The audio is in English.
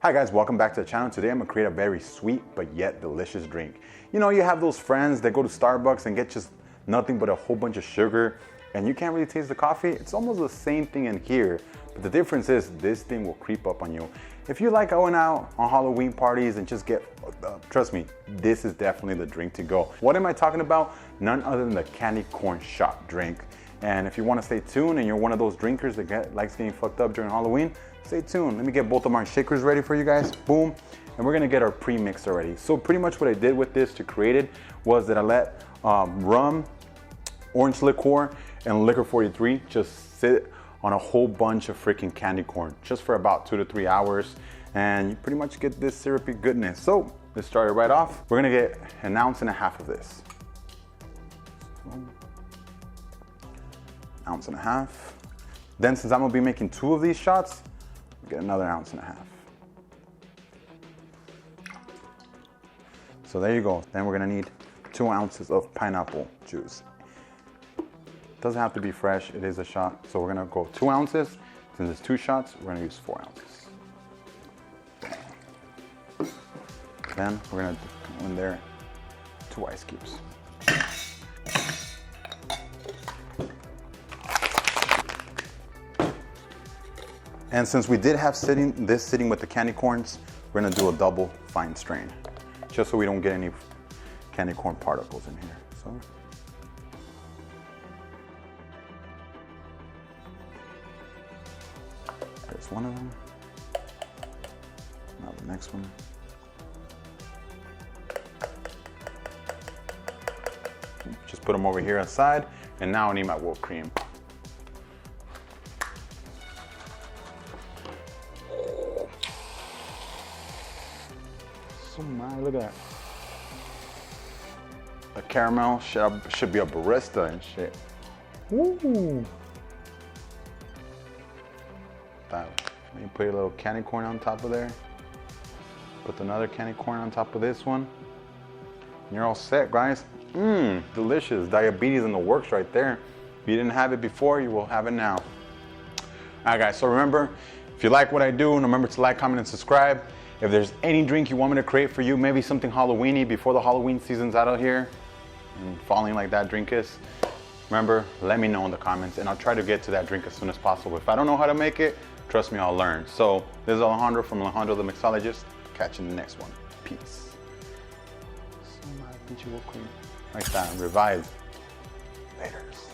Hi guys, welcome back to the channel. Today I'm gonna create a very sweet but yet delicious drink. You know, you have those friends that go to Starbucks and get just nothing but a whole bunch of sugar and you can't really taste the coffee. It's almost the same thing in here, but the difference is this thing will creep up on you. If you like going out on Halloween parties and just get fucked up, trust me, this is definitely the drink to go. What am I talking about? None other than the candy corn shot drink. And if you want to stay tuned and you're one of those drinkers that likes getting fucked up during Halloween, stay tuned. Let me get both of my shakers ready for you guys. Boom. And we're gonna get our pre-mix already. So pretty much what I did with this to create it was that I let rum, orange liqueur, and liquor 43 just sit on a whole bunch of freaking candy corn just for about 2 to 3 hours. And you pretty much get this syrupy goodness. So let's start it right off. We're gonna get 1.5 ounces of this. 1.5 ounces. Then since I'm gonna be making 2 of these shots, get another 1.5 ounces. So there you go. Then we're gonna need 2 ounces of pineapple juice. Doesn't have to be fresh, it is a shot. So we're gonna go 2 ounces. Since it's 2 shots, we're gonna use 4 ounces. Then we're gonna go in there 2 ice cubes. And since we did have this sitting with the candy corns, we're gonna do a double fine strain, just so we don't get any candy corn particles in here. So, there's one of them. Now the next one. Just put them over here aside, and now I need my whipped cream. Oh my, look at that. The caramel should be a barista and shit. Woo! Let me put a little candy corn on top of there. Put another candy corn on top of this one. And you're all set, guys. Mmm, delicious. Diabetes in the works right there. If you didn't have it before, you will have it now. All right, guys, so remember, if you like what I do, remember to like, comment, and subscribe. If there's any drink you want me to create for you, maybe something Halloween-y before the Halloween season's out of here, and falling like that drink is, remember, let me know in the comments, and I'll try to get to that drink as soon as possible. If I don't know how to make it, trust me, I'll learn. So, this is Alejandro from Alejandro the Mixologist. Catch you in the next one. Peace. Like that, revive. Laters.